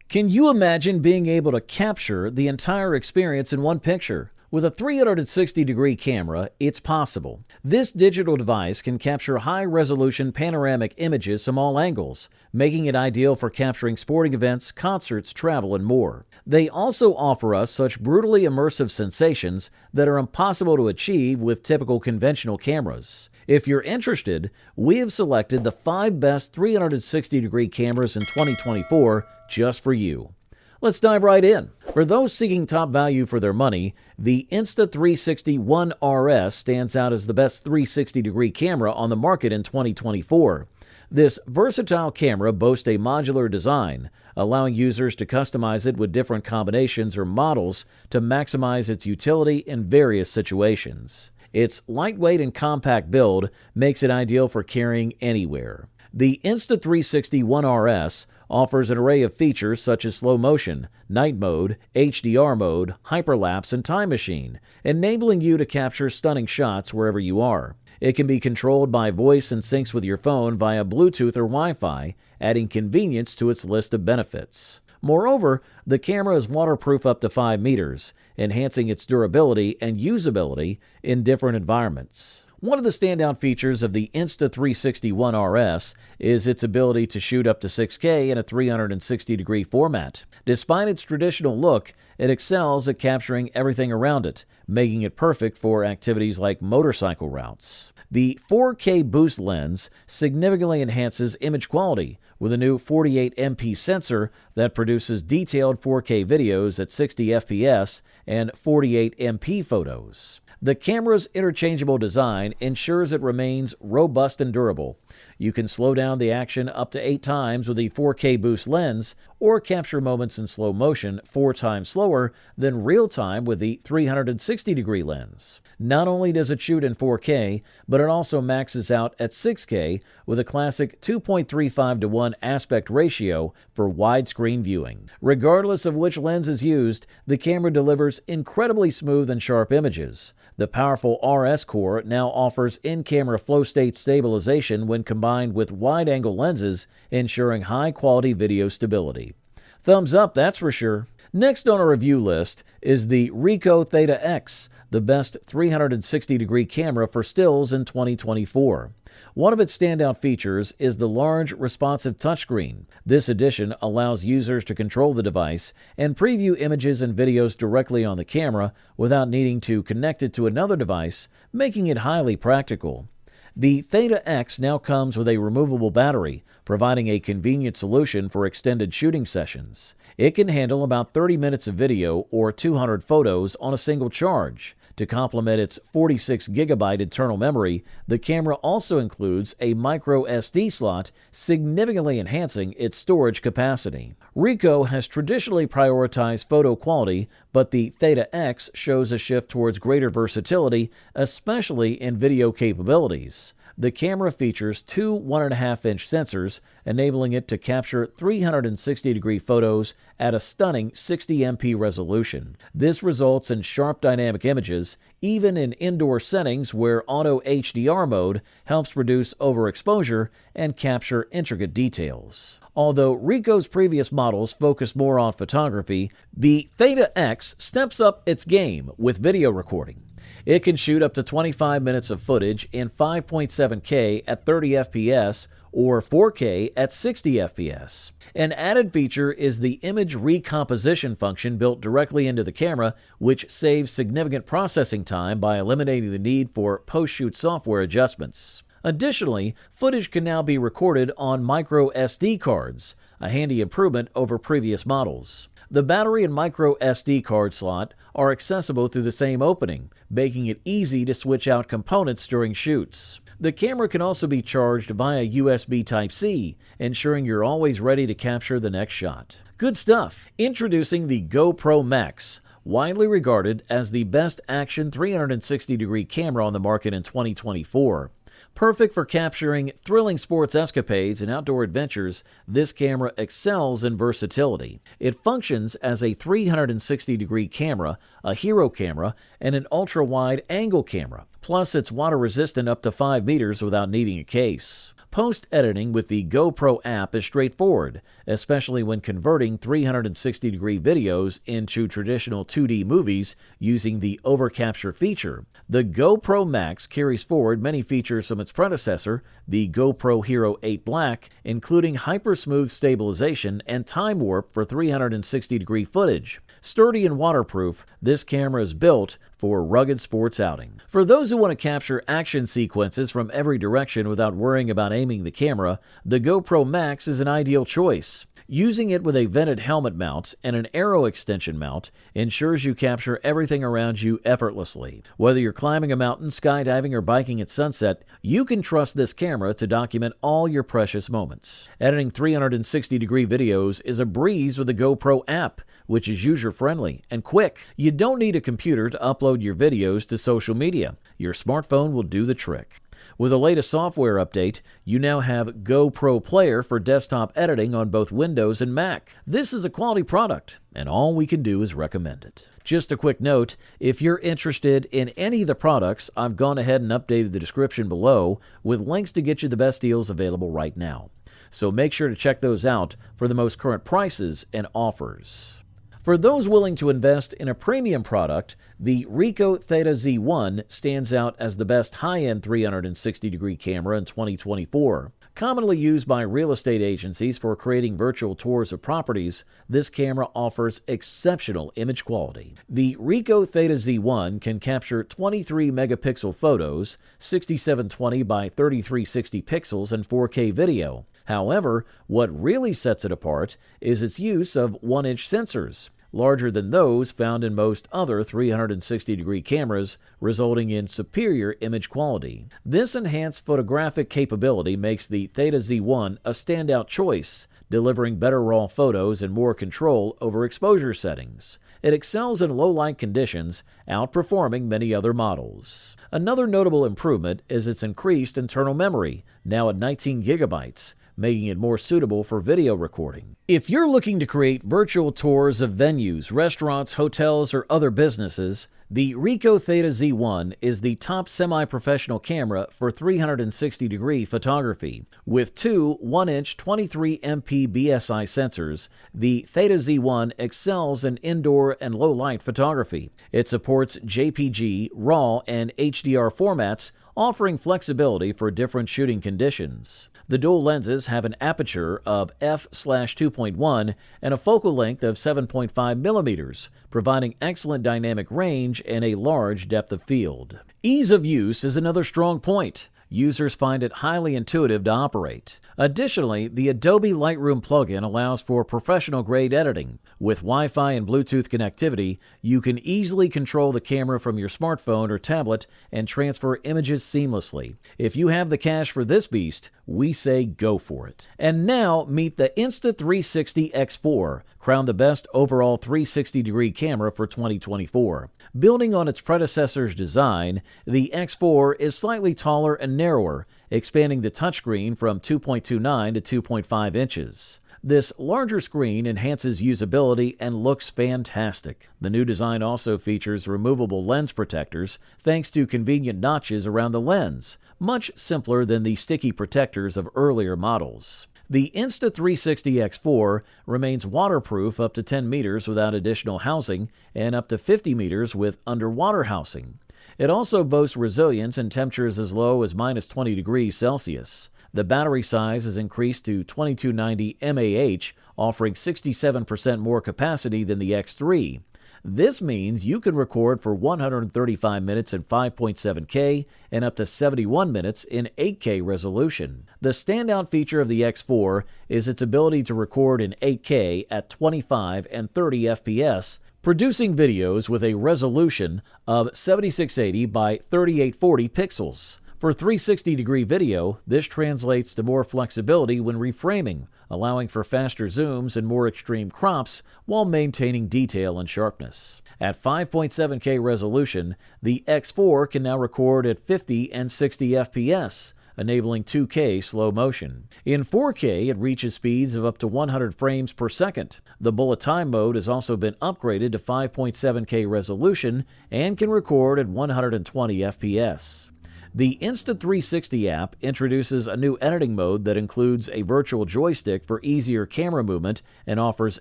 Can you imagine being able to capture the entire experience in one picture? With a 360-degree camera, it's possible. This digital device can capture high-resolution panoramic images from all angles, making it ideal for capturing sporting events, concerts, travel, and more. They also offer us such brutally immersive sensations that are impossible to achieve with typical conventional cameras. If you're interested, we have selected the 5 best 360-degree cameras in 2024 just for you. Let's dive right in. For those seeking top value for their money, the Insta360 One RS stands out as the best 360-degree camera on the market in 2024. This versatile camera boasts a modular design, allowing users to customize it with different combinations or models to maximize its utility in various situations. Its lightweight and compact build makes it ideal for carrying anywhere. The Insta360 One RS offers an array of features such as slow motion, night mode, HDR mode, hyperlapse, and time machine, enabling you to capture stunning shots wherever you are. It can be controlled by voice and syncs with your phone via Bluetooth or Wi-Fi, adding convenience to its list of benefits. Moreover, the camera is waterproof up to 5 meters, enhancing its durability and usability in different environments. One of the standout features of the Insta360 One RS is its ability to shoot up to 6K in a 360-degree format. Despite its traditional look, it excels at capturing everything around it, making it perfect for activities like motorcycle routes. The 4K boost lens significantly enhances image quality with a new 48MP sensor that produces detailed 4K videos at 60 FPS and 48MP photos. The camera's interchangeable design ensures it remains robust and durable. You can slow down the action up to 8 times with the 4K boost lens or capture moments in slow motion 4 times slower than real time with the 360-degree lens. Not only does it shoot in 4K, but it also maxes out at 6K with a classic 2.35:1 aspect ratio for widescreen viewing. Regardless of which lens is used, the camera delivers incredibly smooth and sharp images. The powerful RS core now offers in-camera flow state stabilization when combined with wide-angle lenses, ensuring high-quality video stability. Thumbs up, that's for sure. Next on our review list is the Ricoh Theta X, the best 360-degree camera for stills in 2024. One of its standout features is the large, responsive touchscreen. This addition allows users to control the device and preview images and videos directly on the camera without needing to connect it to another device, making it highly practical. The Theta X now comes with a removable battery, providing a convenient solution for extended shooting sessions. It can handle about 30 minutes of video or 200 photos on a single charge. To complement its 46GB internal memory, the camera also includes a micro SD slot, significantly enhancing its storage capacity. Ricoh has traditionally prioritized photo quality, but the Theta X shows a shift towards greater versatility, especially in video capabilities. The camera features 2 1.5-inch sensors, enabling it to capture 360-degree photos at a stunning 60MP resolution. This results in sharp dynamic images, even in indoor settings where Auto HDR mode helps reduce overexposure and capture intricate details. Although Ricoh's previous models focused more on photography, the Theta X steps up its game with video recording. It can shoot up to 25 minutes of footage in 5.7K at 30 FPS or 4K at 60 FPS. An added feature is the image recomposition function built directly into the camera, which saves significant processing time by eliminating the need for post-shoot software adjustments. Additionally, footage can now be recorded on micro SD cards, a handy improvement over previous models. The battery and micro SD card slot are accessible through the same opening, making it easy to switch out components during shoots. The camera can also be charged via USB Type-C, ensuring you're always ready to capture the next shot. Good stuff! Introducing the GoPro Max, widely regarded as the best action 360-degree camera on the market in 2024. Perfect for capturing thrilling sports escapades and outdoor adventures, this camera excels in versatility. It functions as a 360-degree camera, a hero camera, and an ultra-wide angle camera. Plus, it's water-resistant up to 5 meters without needing a case. Post-editing with the GoPro app is straightforward, especially when converting 360-degree videos into traditional 2D movies using the overcapture feature. The GoPro Max carries forward many features from its predecessor, the GoPro Hero 8 Black, including hyper-smooth stabilization and time warp for 360-degree footage. Sturdy and waterproof, this camera is built for rugged sports outing. For those who want to capture action sequences from every direction without worrying about aiming the camera, the GoPro Max is an ideal choice. Using it with a vented helmet mount and an arrow extension mount ensures you capture everything around you effortlessly. Whether you're climbing a mountain, skydiving, or biking at sunset, you can trust this camera to document all your precious moments. Editing 360-degree videos is a breeze with the GoPro app, which is user-friendly and quick. You don't need a computer to upload your videos to social media. Your smartphone will do the trick. With the latest software update, you now have GoPro Player for desktop editing on both Windows and Mac. This is a quality product, and all we can do is recommend it. Just a quick note, if you're interested in any of the products, I've gone ahead and updated the description below with links to get you the best deals available right now. So make sure to check those out for the most current prices and offers. For those willing to invest in a premium product, the Ricoh Theta Z1 stands out as the best high-end 360-degree camera in 2024. Commonly used by real estate agencies for creating virtual tours of properties, this camera offers exceptional image quality. The Ricoh Theta Z1 can capture 23-megapixel photos, 6720 by 3360 pixels, and 4K video. However, what really sets it apart is its use of 1-inch sensors, larger than those found in most other 360-degree cameras, resulting in superior image quality. This enhanced photographic capability makes the Theta Z1 a standout choice, delivering better raw photos and more control over exposure settings. It excels in low-light conditions, outperforming many other models. Another notable improvement is its increased internal memory, now at 19 gigabytes, making it more suitable for video recording. If you're looking to create virtual tours of venues, restaurants, hotels, or other businesses, the Ricoh Theta Z1 is the top semi-professional camera for 360-degree photography. With two 1-inch 23MP BSI sensors, the Theta Z1 excels in indoor and low-light photography. It supports JPG, RAW, and HDR formats, offering flexibility for different shooting conditions. The dual lenses have an aperture of f/2.1 and a focal length of 7.5 millimeters, providing excellent dynamic range and a large depth of field. Ease of use is another strong point. Users find it highly intuitive to operate. Additionally, the Adobe Lightroom plugin allows for professional-grade editing. With Wi-Fi and Bluetooth connectivity, you can easily control the camera from your smartphone or tablet and transfer images seamlessly. If you have the cash for this beast, we say go for it. And now, meet the Insta360 X4, crowned the best overall 360-degree camera for 2024. Building on its predecessor's design, the X4 is slightly taller and narrower, expanding the touchscreen from 2.29 to 2.5 inches. This larger screen enhances usability and looks fantastic. The new design also features removable lens protectors thanks to convenient notches around the lens, much simpler than the sticky protectors of earlier models. The Insta360 X4 remains waterproof up to 10 meters without additional housing and up to 50 meters with underwater housing. It also boasts resilience in temperatures as low as -20 degrees Celsius. The battery size is increased to 2290 mAh, offering 67% more capacity than the X3. This means you can record for 135 minutes in 5.7K and up to 71 minutes in 8K resolution. The standout feature of the X4 is its ability to record in 8K at 25 and 30 FPS, producing videos with a resolution of 7680 by 3840 pixels. For 360-degree video, this translates to more flexibility when reframing, allowing for faster zooms and more extreme crops while maintaining detail and sharpness. At 5.7K resolution, the X4 can now record at 50 and 60 FPS, enabling 2K slow motion. In 4K, it reaches speeds of up to 100 frames per second. The bullet time mode has also been upgraded to 5.7K resolution and can record at 120 FPS. The Insta360 app introduces a new editing mode that includes a virtual joystick for easier camera movement and offers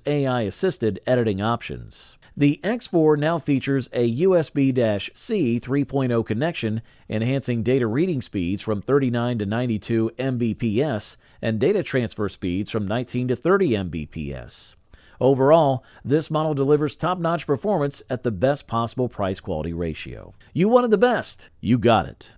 AI-assisted editing options. The X4 now features a USB-C 3.0 connection, enhancing data reading speeds from 39 to 92 Mbps and data transfer speeds from 19 to 30 Mbps. Overall, this model delivers top-notch performance at the best possible price-quality ratio. You wanted the best, you got it.